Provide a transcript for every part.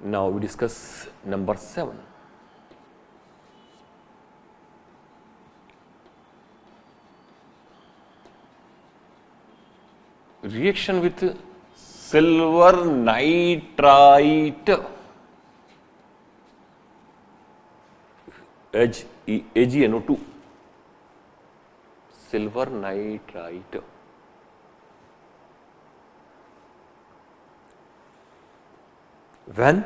Now we discuss number 7. Reaction with silver nitrite, AgNO2, silver nitrite. When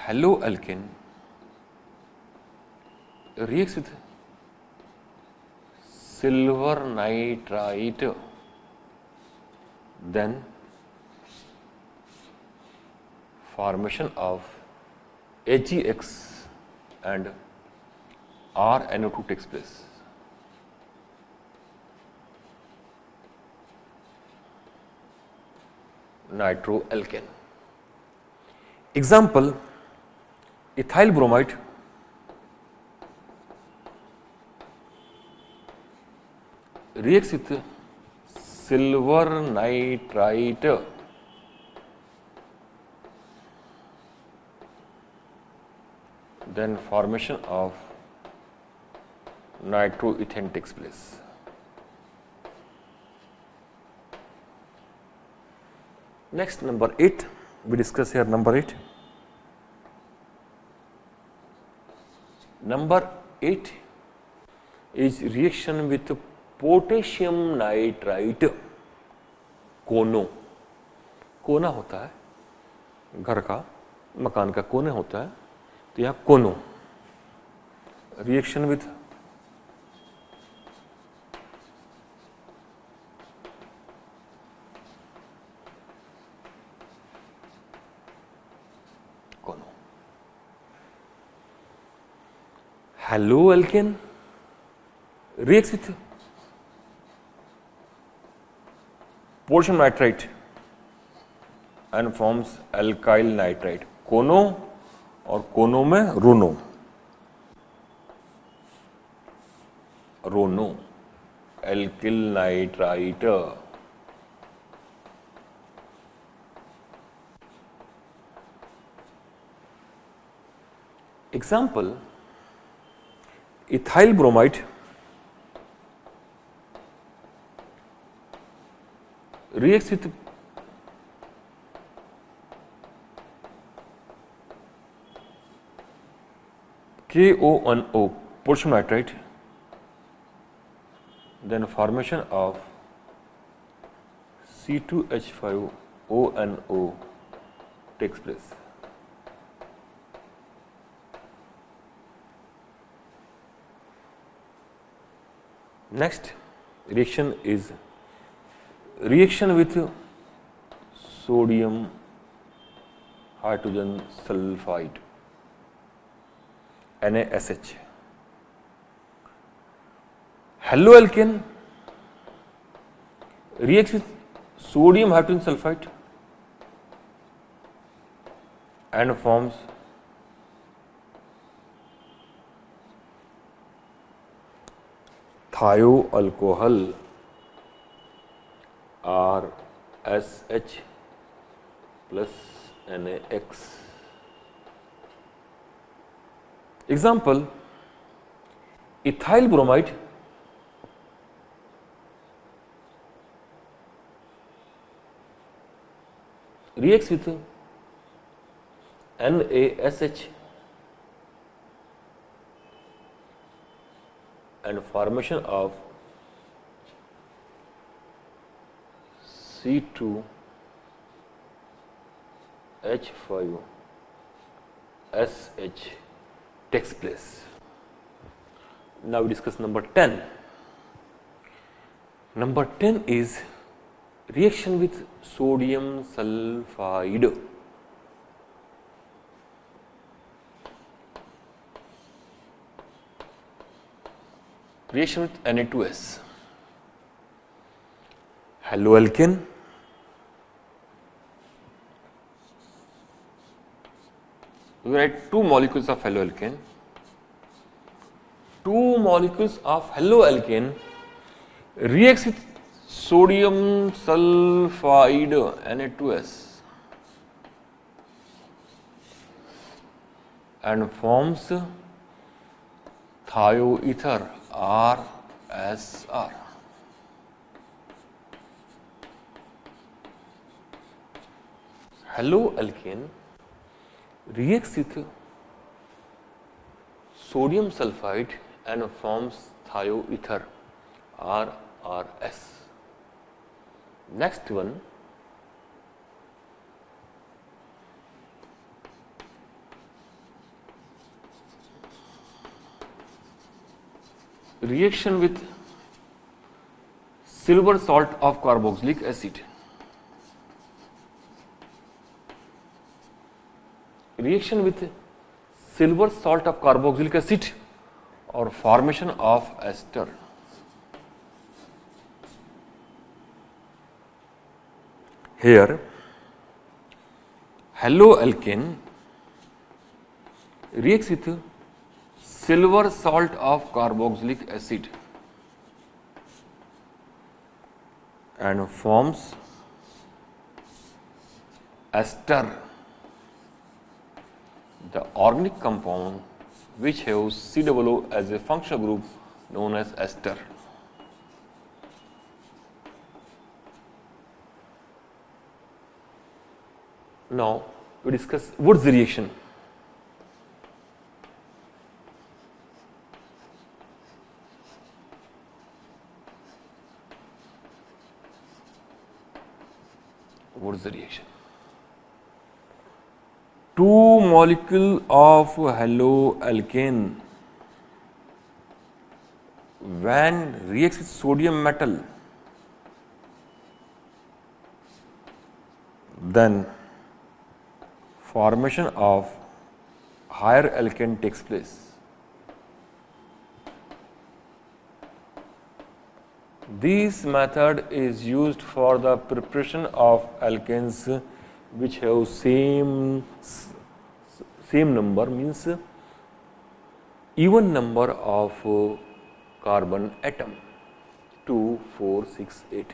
haloalkane reacts with silver nitrite, then formation of AgX and RNO2 takes place. Nitroalkane. Example, ethyl bromide reacts with silver nitrite, then formation of nitroethane takes place. Next, number 8, we discuss here number 8. Number 8 is reaction with potassium nitrite, कोनो. कोना होता है घर का, मकान का कोने होता है, तो यह कोनो रिएक्शन विथ कोनो. haloalkane reacts with potassium nitrite and forms alkyl nitrite. कोनो और कोनो में रोनो, रोनो alkyl nitrite. Example, ethyl bromide reacts with KONO, potassium nitrite, then formation of C2H5ONO takes place. Next reaction is reaction with sodium hydrogen sulfide, NaSH. Haloalkane reacts with sodium hydrogen sulfide and forms thioalcohol, RSH plus NaX. Example, ethyl bromide reacts with NaSH and formation of C2H5SH takes place. Now we discuss number 10. Number 10 is reaction with sodium sulfide. Reaction with Na2S. Haloalkane we write two molecules of haloalkane. Two molecules of haloalkane reacts with sodium sulfide Na2S and forms thioether RSR. Haloalkane reacts with sodium sulfide and forms thioether RRS. Next one, reaction with silver salt of carboxylic acid. Reaction with silver salt of carboxylic acid or formation of ester. Here, haloalkane reacts with silver salt of carboxylic acid and forms ester, the organic compound which has COO as a functional group known as ester. Now, we discuss Wood's reaction. Wood's reaction. Two molecules of haloalkane when reacts with sodium metal, then formation of higher alkane takes place. This method is used for the preparation of alkanes which have same number, means even number of carbon atom 2, 4, 6, 8.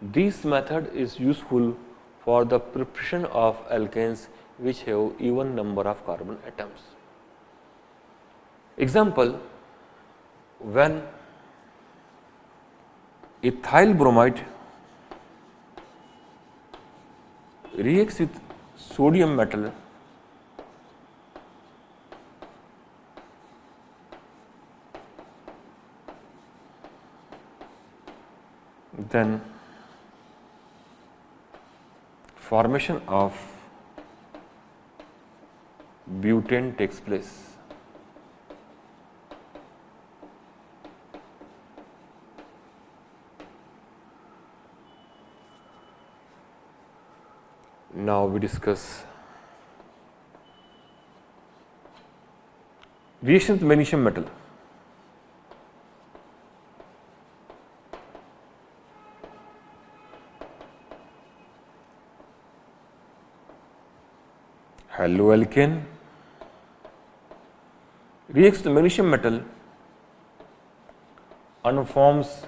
This method is useful for the preparation of alkanes which have even number of carbon atoms. Example, when ethyl bromide reacts with sodium metal, then formation of butane takes place. Now we discuss reaction with magnesium metal. Haloalkane reacts with magnesium metal and forms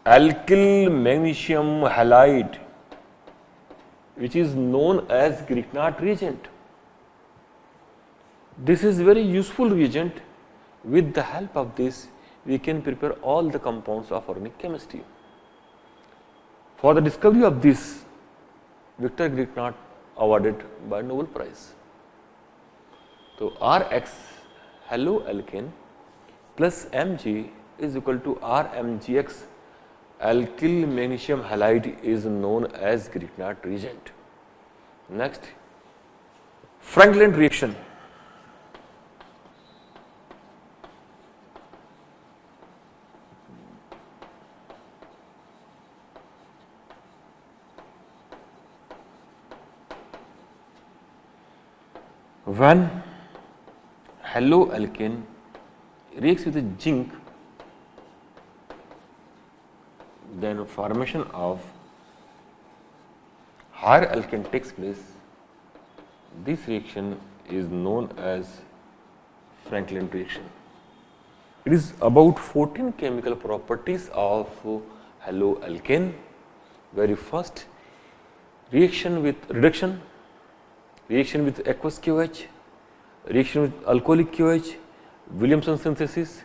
alkyl magnesium halide, which is known as Grignard reagent. This is very useful reagent. With the help of this, we can prepare all the compounds of organic chemistry. For the discovery of this, Victor Grignard awarded by Nobel Prize. So Rx haloalkane plus Mg is equal to Rmgx. Alkyl magnesium halide is known as Grignard reagent. Next, Franklin reaction. When haloalkane reacts with zinc, then formation of higher alkane takes place. This reaction is known as Franklin reaction. It is about 14 chemical properties of haloalkane. Very first, reaction with reduction, reaction with aqueous KOH, reaction with alcoholic QH, Williamson synthesis,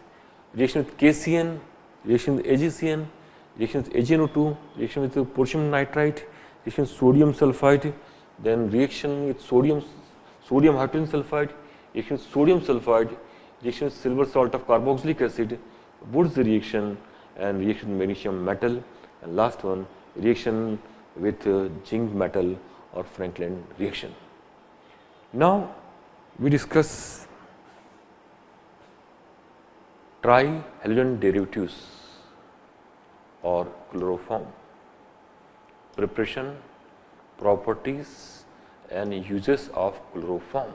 reaction with KCN, reaction with AgCN, reaction with AgNO2, reaction with potassium nitrite, reaction with sodium sulfide, then reaction with sodium hydrogen sulfide, reaction with sodium sulfide, reaction with silver salt of carboxylic acid, Wood's reaction, and reaction with magnesium metal, and last one, reaction with zinc metal or Franklin reaction. Now we discuss trihalogen derivatives or chloroform, preparation, properties and uses of chloroform.